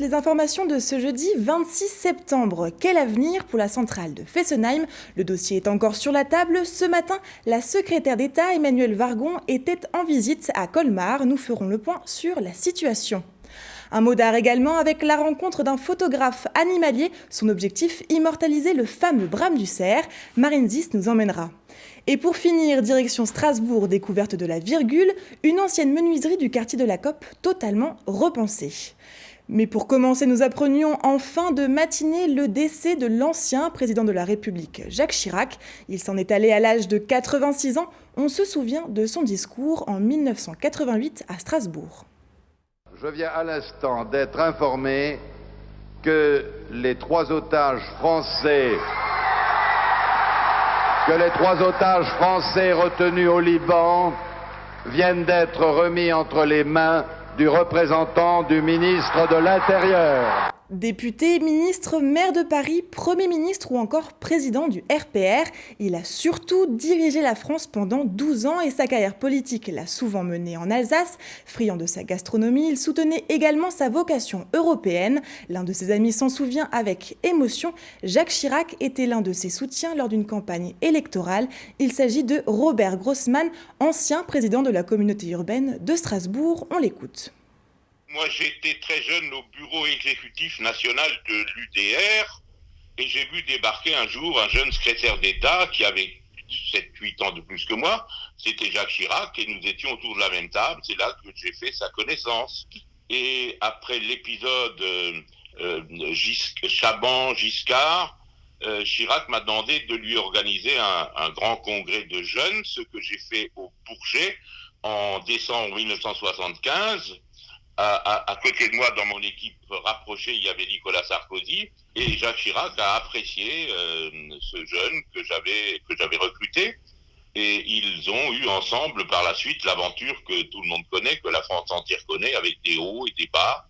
les informations de ce jeudi 26 septembre. Quel avenir pour la centrale de Fessenheim? Le dossier est encore sur la table. Ce matin, la secrétaire d'État Emmanuelle Wargon était en visite à Colmar. Nous ferons le point sur la situation. Un mot d'art également avec la rencontre d'un photographe animalier. Son objectif, immortaliser le fameux brame du cerf. Marine Zis nous emmènera. Et pour finir, direction Strasbourg, découverte de la virgule, une ancienne menuiserie du quartier de la Coppe totalement repensée. Mais pour commencer, nous apprenions en fin de matinée le décès de l'ancien président de la République, Jacques Chirac. Il s'en est allé à l'âge de 86 ans. On se souvient de son discours en 1988 à Strasbourg. Je viens à l'instant d'être informé que les trois otages français retenus au Liban viennent d'être remis entre les mains du représentant du ministre de l'Intérieur. Député, ministre, maire de Paris, Premier ministre ou encore président du RPR, il a surtout dirigé la France pendant 12 ans et sa carrière politique l'a souvent menée en Alsace. Friand de sa gastronomie, il soutenait également sa vocation européenne. L'un de ses amis s'en souvient avec émotion. Jacques Chirac était l'un de ses soutiens lors d'une campagne électorale. Il s'agit de Robert Grossman, ancien président de la communauté urbaine de Strasbourg. On l'écoute. Moi, j'étais très jeune au bureau exécutif national de l'UDR et j'ai vu débarquer un jour un jeune secrétaire d'État qui avait 7-8 ans de plus que moi. C'était Jacques Chirac et nous étions autour de la même table. C'est là que j'ai fait sa connaissance. Et après l'épisode Chaban-Giscard, Chirac m'a demandé de lui organiser un grand congrès de jeunes, ce que j'ai fait au Bourget en décembre 1975. À côté de moi, dans mon équipe rapprochée, il y avait Nicolas Sarkozy et Jacques Chirac a apprécié ce jeune que j'avais recruté et ils ont eu ensemble par la suite l'aventure que tout le monde connaît, que la France entière connaît, avec des hauts et des bas.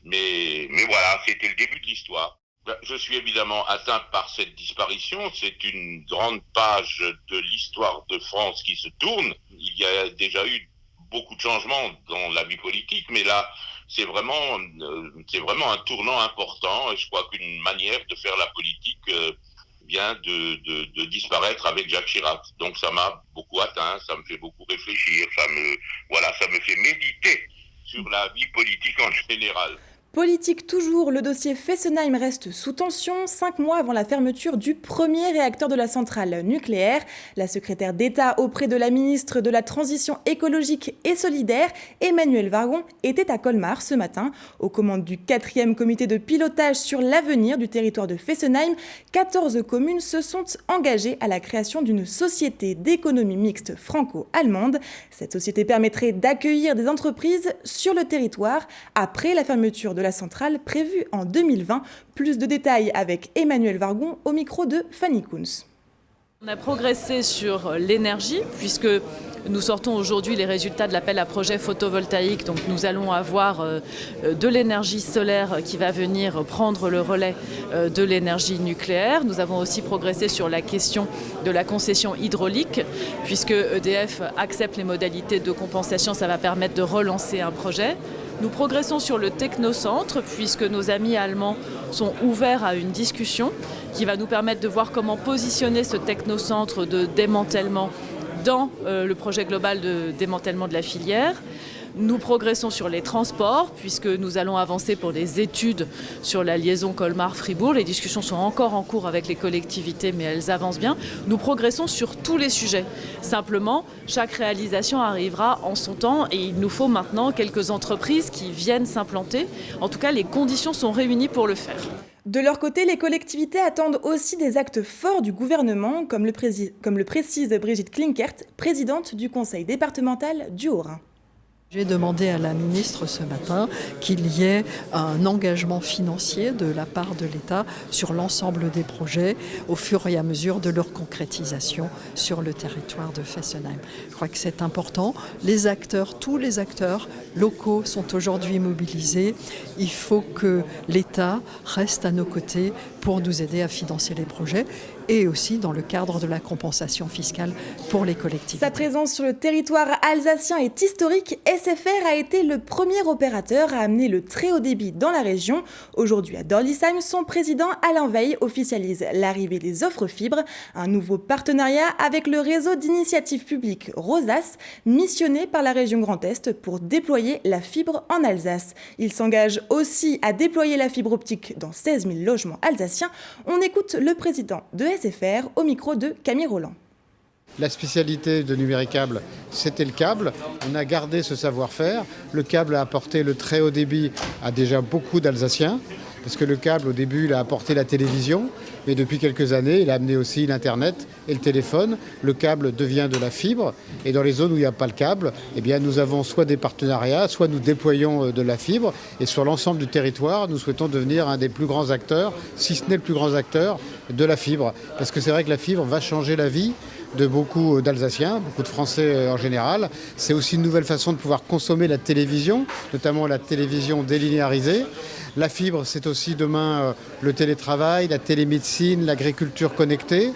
Mais voilà, c'était le début de l'histoire. Je suis évidemment atteint par cette disparition. C'est une grande page de l'histoire de France qui se tourne. Il y a déjà eu beaucoup de changements dans la vie politique, mais là, c'est vraiment un tournant important. Et je crois qu'une manière de faire la politique vient de disparaître avec Jacques Chirac. Donc ça m'a beaucoup atteint, ça me fait beaucoup réfléchir, ça me fait méditer sur la vie politique en général. Politique toujours, le dossier Fessenheim reste sous tension. 5 mois avant la fermeture du premier réacteur de la centrale nucléaire, la secrétaire d'État auprès de la ministre de la Transition écologique et solidaire, Emmanuelle Wargon, était à Colmar ce matin. Aux commandes du 4e comité de pilotage sur l'avenir du territoire de Fessenheim, 14 communes se sont engagées à la création d'une société d'économie mixte franco-allemande. Cette société permettrait d'accueillir des entreprises sur le territoire après la fermeture de la centrale prévue en 2020. Plus de détails avec Emmanuelle Wargon au micro de Fanny Kunz. On a progressé sur l'énergie puisque nous sortons aujourd'hui les résultats de l'appel à projet photovoltaïque. Donc nous allons avoir de l'énergie solaire qui va venir prendre le relais de l'énergie nucléaire. Nous avons aussi progressé sur la question de la concession hydraulique puisque EDF accepte les modalités de compensation. Ça va permettre de relancer un projet. Nous progressons sur le technocentre puisque nos amis allemands sont ouverts à une discussion qui va nous permettre de voir comment positionner ce technocentre de démantèlement dans le projet global de démantèlement de la filière. Nous progressons sur les transports puisque nous allons avancer pour des études sur la liaison Colmar-Fribourg. Les discussions sont encore en cours avec les collectivités, mais elles avancent bien. Nous progressons sur tous les sujets. Simplement, chaque réalisation arrivera en son temps et il nous faut maintenant quelques entreprises qui viennent s'implanter. En tout cas, les conditions sont réunies pour le faire. De leur côté, les collectivités attendent aussi des actes forts du gouvernement, comme le précise Brigitte Klinkert, présidente du conseil départemental du Haut-Rhin. J'ai demandé à la ministre ce matin qu'il y ait un engagement financier de la part de l'État sur l'ensemble des projets au fur et à mesure de leur concrétisation sur le territoire de Fessenheim. Je crois que c'est important. Les acteurs, tous les acteurs locaux sont aujourd'hui mobilisés. Il faut que l'État reste à nos côtés pour nous aider à financer les projets. et aussi dans le cadre de la compensation fiscale pour les collectivités. Sa présence sur le territoire alsacien est historique. SFR a été le premier opérateur à amener le très haut débit dans la région. Aujourd'hui à Dorlisheim, son président Alain Veil officialise l'arrivée des offres fibres, un nouveau partenariat avec le réseau d'initiatives publiques Rosas, missionné par la région Grand Est pour déployer la fibre en Alsace. Il s'engage aussi à déployer la fibre optique dans 16 000 logements alsaciens. On écoute le président de SFR au micro de Camille Roland. La spécialité de Numéricable, c'était le câble. On a gardé ce savoir-faire. Le câble a apporté le très haut débit à déjà beaucoup d'Alsaciens, parce que le câble, au début, il a apporté la télévision, mais depuis quelques années, il a amené aussi l'Internet et le téléphone. Le câble devient de la fibre, et dans les zones où il n'y a pas le câble, eh bien, nous avons soit des partenariats, soit nous déployons de la fibre, et sur l'ensemble du territoire, nous souhaitons devenir un des plus grands acteurs, si ce n'est le plus grand acteur, de la fibre. Parce que c'est vrai que la fibre va changer la vie de beaucoup d'Alsaciens, beaucoup de Français en général. C'est aussi une nouvelle façon de pouvoir consommer la télévision, notamment la télévision délinéarisée. La fibre, c'est aussi demain le télétravail, la télémédecine, l'agriculture connectée,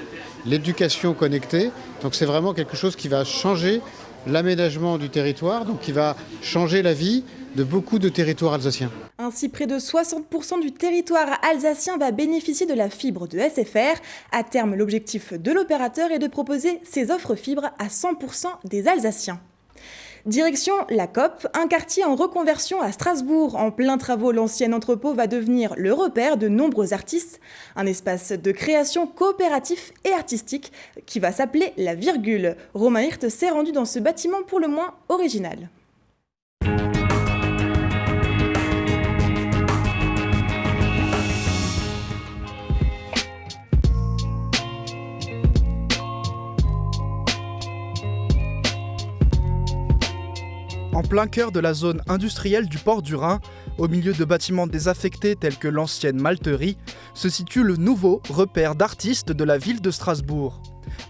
l'éducation connectée. Donc c'est vraiment quelque chose qui va changer l'aménagement du territoire, donc qui va changer la vie de beaucoup de territoires alsaciens. Ainsi, près de 60% du territoire alsacien va bénéficier de la fibre de SFR. À terme, l'objectif de l'opérateur est de proposer ses offres fibres à 100% des Alsaciens. Direction la COP, un quartier en reconversion à Strasbourg. En plein travaux, l'ancien entrepôt va devenir le repère de nombreux artistes. Un espace de création coopératif et artistique qui va s'appeler La Virgule. Romain Hirt s'est rendu dans ce bâtiment pour le moins original. En plein cœur de la zone industrielle du port du Rhin, au milieu de bâtiments désaffectés tels que l'ancienne malterie, se situe le nouveau repère d'artistes de la ville de Strasbourg.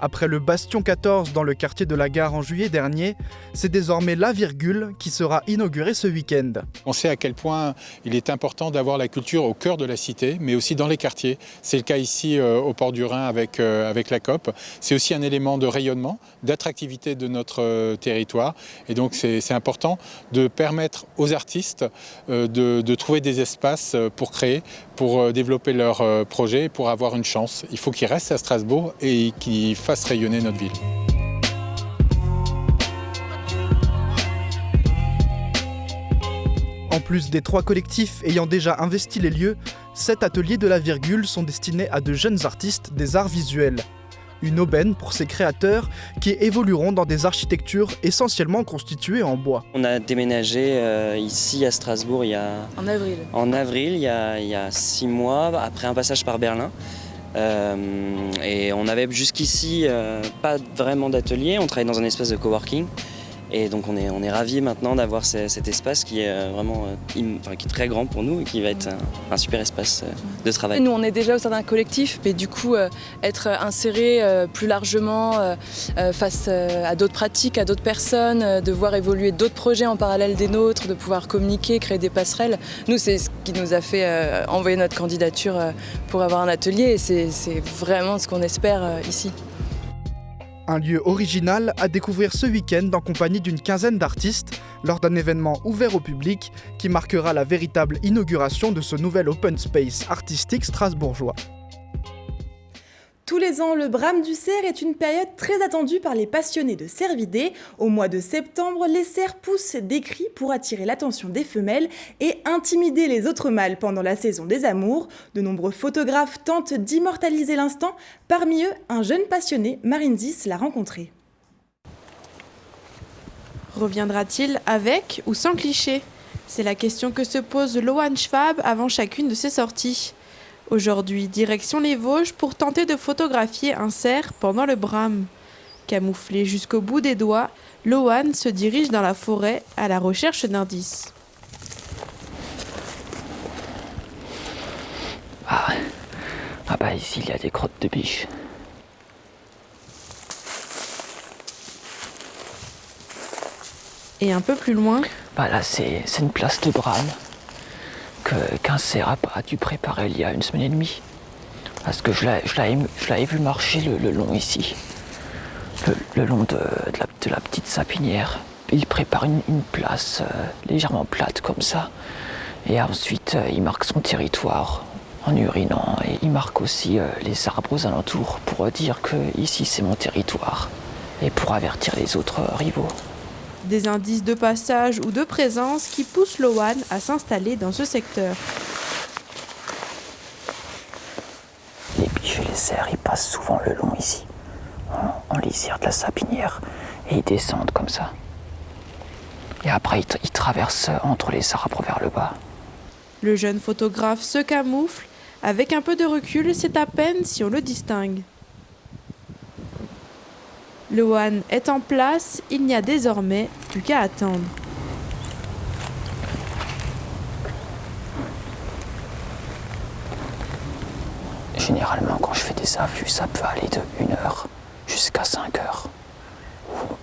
Après le Bastion 14 dans le quartier de la Gare en juillet dernier, c'est désormais La Virgule qui sera inaugurée ce week-end. On sait à quel point il est important d'avoir la culture au cœur de la cité, mais aussi dans les quartiers. C'est le cas ici au Port du Rhin avec la COP. C'est aussi un élément de rayonnement, d'attractivité de notre territoire. Et donc c'est important de permettre aux artistes de trouver des espaces pour créer, pour développer leurs projets, pour avoir une chance. Il faut qu'ils restent à Strasbourg et qu'ils fassent rayonner notre ville. En plus des 3 collectifs ayant déjà investi les lieux, 7 ateliers de La Virgule sont destinés à de jeunes artistes des arts visuels. Une aubaine pour ces créateurs qui évolueront dans des architectures essentiellement constituées en bois. On a déménagé ici à Strasbourg En avril. En avril, il y a 6 mois, après un passage par Berlin. Et on avait jusqu'ici pas vraiment d'atelier, on travaille dans un espace de coworking. Et donc on est ravis maintenant d'avoir cet espace qui est vraiment qui est très grand pour nous et qui va être un super espace de travail. Nous on est déjà au sein d'un collectif, mais du coup être inséré plus largement face à d'autres pratiques, à d'autres personnes, de voir évoluer d'autres projets en parallèle des nôtres, de pouvoir communiquer, créer des passerelles. Nous c'est ce qui nous a fait envoyer notre candidature pour avoir un atelier et c'est vraiment ce qu'on espère ici. Un lieu original à découvrir ce week-end en compagnie d'une quinzaine d'artistes lors d'un événement ouvert au public qui marquera la véritable inauguration de ce nouvel open space artistique strasbourgeois. Tous les ans, le Brame du cerf est une période très attendue par les passionnés de cervidés. Au mois de septembre, les cerfs poussent des cris pour attirer l'attention des femelles et intimider les autres mâles pendant la saison des amours. De nombreux photographes tentent d'immortaliser l'instant. Parmi eux, un jeune passionné, Marine Zis, l'a rencontré. Reviendra-t-il avec ou sans cliché ? C'est la question que se pose Lohan Schwab avant chacune de ses sorties. Aujourd'hui, direction les Vosges pour tenter de photographier un cerf pendant le Brame. Camouflé jusqu'au bout des doigts, Lohan se dirige dans la forêt à la recherche d'indices. Ah bah ici il y a des crottes de biche. Et un peu plus loin... Bah là c'est une place de Brame qu'un cerf a dû préparer il y a 1 semaine et demie. Parce que je l'avais vu marcher le long ici, le long de la petite sapinière. Il prépare une place légèrement plate comme ça. Et ensuite, il marque son territoire en urinant. Et il marque aussi les arbres aux alentours pour dire que ici c'est mon territoire. Et pour avertir les autres rivaux. Des indices de passage ou de présence qui poussent Loan à s'installer dans ce secteur. Les biches et les cerfs, ils passent souvent le long ici, en lisière de la sapinière, et ils descendent comme ça. Et après, ils traversent entre les arbres vers le bas. Le jeune photographe se camoufle. Avec un peu de recul, c'est à peine si on le distingue. Loan est en place, il n'y a désormais plus qu'à attendre. Généralement, quand je fais des affûts, ça peut aller de 1 heure jusqu'à 5 heures.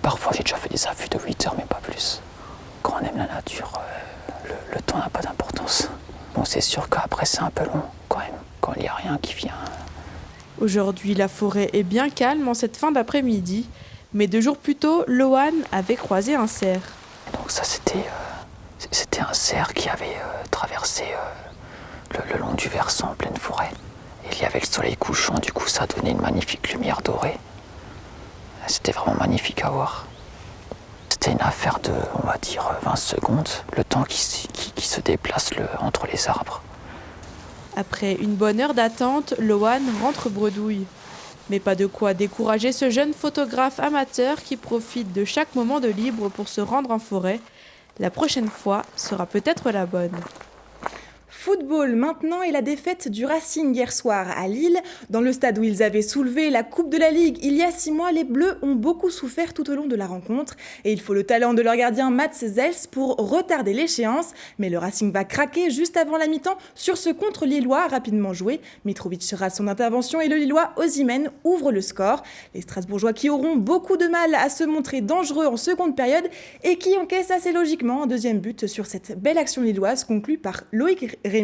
Parfois, j'ai déjà fait des affûts de 8 heures, mais pas plus. Quand on aime la nature, le temps n'a pas d'importance. Bon, c'est sûr qu'après, c'est un peu long, quand même, quand il n'y a rien qui vient. Aujourd'hui, la forêt est bien calme en cette fin d'après-midi, mais 2 jours plus tôt, Loan avait croisé un cerf. Donc ça, c'était un cerf qui avait traversé le long du versant en pleine forêt. Il y avait le soleil couchant, du coup ça donnait une magnifique lumière dorée. C'était vraiment magnifique à voir. C'était une affaire de, on va dire, 20 secondes, le temps qui se déplace entre les arbres. Après une bonne heure d'attente, Loan rentre bredouille. Mais pas de quoi décourager ce jeune photographe amateur qui profite de chaque moment de libre pour se rendre en forêt. La prochaine fois sera peut-être la bonne. Football maintenant et la défaite du Racing hier soir à Lille. Dans le stade où ils avaient soulevé la Coupe de la Ligue il y a 6 mois, les Bleus ont beaucoup souffert tout au long de la rencontre. Et il faut le talent de leur gardien Mats Zels pour retarder l'échéance. Mais le Racing va craquer juste avant la mi-temps sur ce contre Lillois rapidement joué. Mitrovic rate son intervention et le Lillois Osimhen ouvre le score. Les Strasbourgeois qui auront beaucoup de mal à se montrer dangereux en seconde période et qui encaissent assez logiquement un deuxième but sur cette belle action lilloise conclue par Loïc Rémy.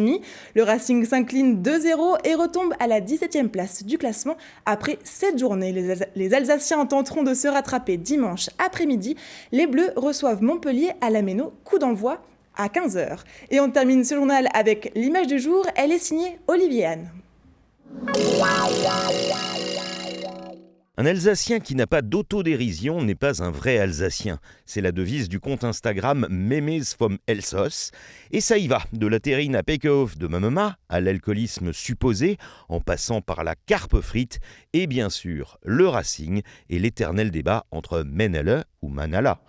Le Racing s'incline 2-0 et retombe à la 17e place du classement après 7 journées. Les Alsaciens tenteront de se rattraper dimanche après-midi. Les Bleus reçoivent Montpellier à la Méno, coup d'envoi à 15h. Et on termine ce journal avec l'image du jour. Elle est signée Olivier Anne. Un Alsacien qui n'a pas d'autodérision n'est pas un vrai Alsacien. C'est la devise du compte Instagram Memes vom Elsass. Et ça y va, de la terrine à Pekehof de Mamema, à l'alcoolisme supposé, en passant par la carpe frite, et bien sûr le Racing et l'éternel débat entre Menele ou Manala.